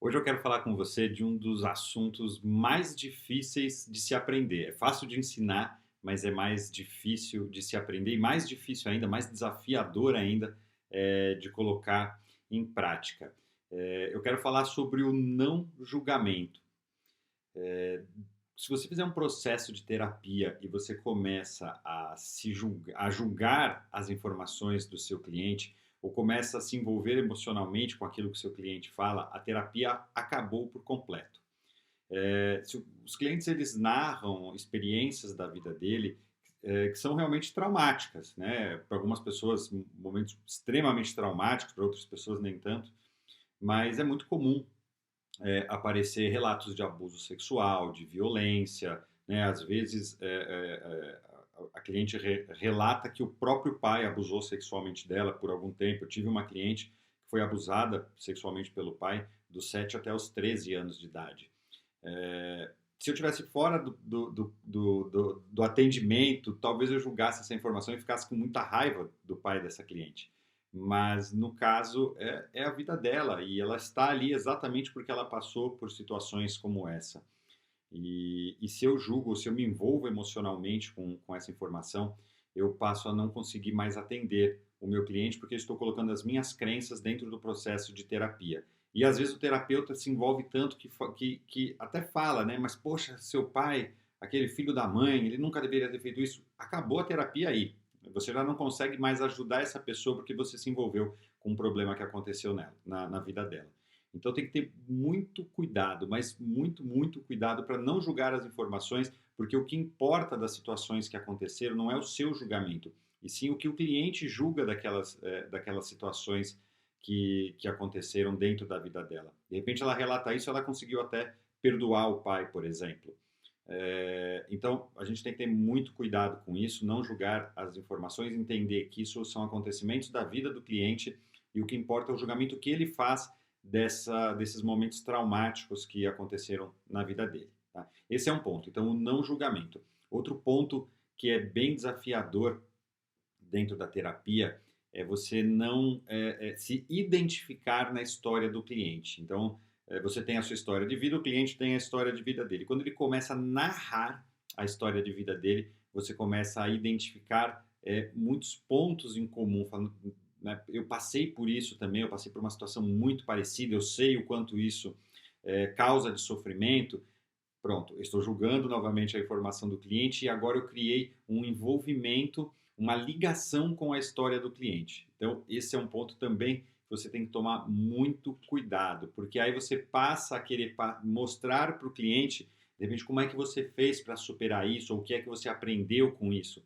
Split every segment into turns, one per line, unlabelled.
Hoje eu quero falar com você de um dos assuntos mais difíceis de se aprender. É fácil de ensinar, mas é mais difícil de se aprender e mais difícil ainda, mais desafiador ainda de colocar em prática. Eu quero falar sobre o não julgamento. Se você fizer um processo de terapia e você começa a julgar as informações do seu cliente, ou começa a se envolver emocionalmente com aquilo que o seu cliente fala, a terapia acabou por completo. Se os clientes eles narram experiências da vida dele que são realmente traumáticas, né? Para algumas pessoas, momentos extremamente traumáticos, para outras pessoas nem tanto, mas é muito comum aparecer relatos de abuso sexual, de violência, né? Às vezes a cliente relata que o próprio pai abusou sexualmente dela por algum tempo. Eu tive uma cliente que foi abusada sexualmente pelo pai dos 7 até os 13 anos de idade. Se eu tivesse fora do atendimento, talvez eu julgasse essa informação e ficasse com muita raiva do pai dessa cliente. Mas no caso é a vida dela e ela está ali exatamente porque ela passou por situações como essa. E se eu julgo, se eu me envolvo emocionalmente com essa informação, eu passo a não conseguir mais atender o meu cliente porque eu estou colocando as minhas crenças dentro do processo de terapia. E às vezes o terapeuta se envolve tanto que até fala, né? Mas poxa, seu pai, aquele filho da mãe, ele nunca deveria ter feito isso. Acabou a terapia aí. Você já não consegue mais ajudar essa pessoa porque você se envolveu com um problema que aconteceu nela, na vida dela. Então tem que ter muito cuidado, mas muito, muito cuidado para não julgar as informações, porque o que importa das situações que aconteceram não é o seu julgamento, e sim o que o cliente julga daquelas situações que aconteceram dentro da vida dela. De repente ela relata isso, ela conseguiu até perdoar o pai, por exemplo. Então a gente tem que ter muito cuidado com isso, não julgar as informações, entender que isso são acontecimentos da vida do cliente e o que importa é o julgamento que ele faz desses momentos traumáticos que aconteceram na vida dele. Tá? Esse é um ponto. Então, o não julgamento. Outro ponto que é bem desafiador dentro da terapia é você não se identificar na história do cliente. Então, você tem a sua história de vida, o cliente tem a história de vida dele. Quando ele começa a narrar a história de vida dele, você começa a identificar muitos pontos em comum, falando, né, eu passei por isso também, eu passei por uma situação muito parecida, eu sei o quanto isso causa de sofrimento. Pronto, eu estou julgando novamente a informação do cliente e agora eu criei um envolvimento, uma ligação com a história do cliente. Então, esse é um ponto também que você tem que tomar muito cuidado, porque aí você passa a querer mostrar para o cliente, de repente, como é que você fez para superar isso, ou o que é que você aprendeu com isso.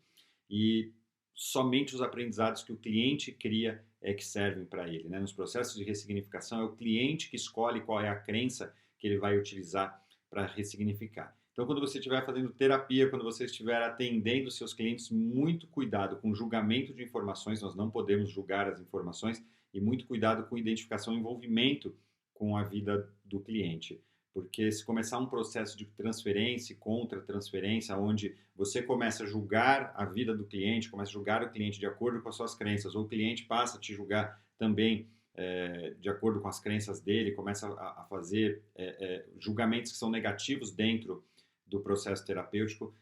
E somente os aprendizados que o cliente cria é que servem para ele. Né? Nos processos de ressignificação, é o cliente que escolhe qual é a crença que ele vai utilizar para ressignificar. Então, quando você estiver fazendo terapia, quando você estiver atendendo seus clientes, muito cuidado com julgamento de informações, nós não podemos julgar as informações, e muito cuidado com identificação e envolvimento com a vida do cliente. Porque se começar um processo de transferência e contra-transferência, onde você começa a julgar a vida do cliente, começa a julgar o cliente de acordo com as suas crenças, ou o cliente passa a te julgar também de acordo com as crenças dele, começa a fazer julgamentos que são negativos dentro do processo terapêutico,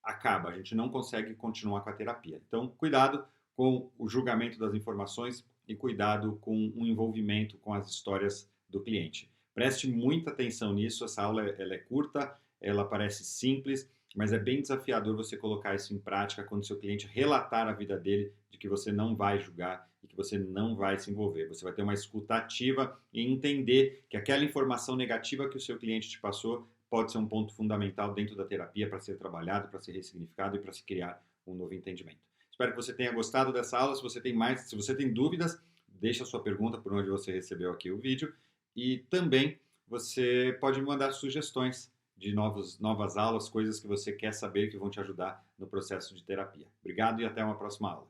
acaba, a gente não consegue continuar com a terapia. Então, cuidado com o julgamento das informações e cuidado com o envolvimento com as histórias do cliente. Preste muita atenção nisso, essa aula ela é curta, ela parece simples, mas é bem desafiador você colocar isso em prática quando seu cliente relatar a vida dele, de que você não vai julgar e que você não vai se envolver. Você vai ter uma escuta ativa e entender que aquela informação negativa que o seu cliente te passou pode ser um ponto fundamental dentro da terapia para ser trabalhado, para ser ressignificado e para se criar um novo entendimento. Espero que você tenha gostado dessa aula. Se você tem dúvidas, deixa a sua pergunta por onde você recebeu aqui o vídeo. E também você pode me mandar sugestões de novas aulas, coisas que você quer saber que vão te ajudar no processo de terapia. Obrigado e até uma próxima aula.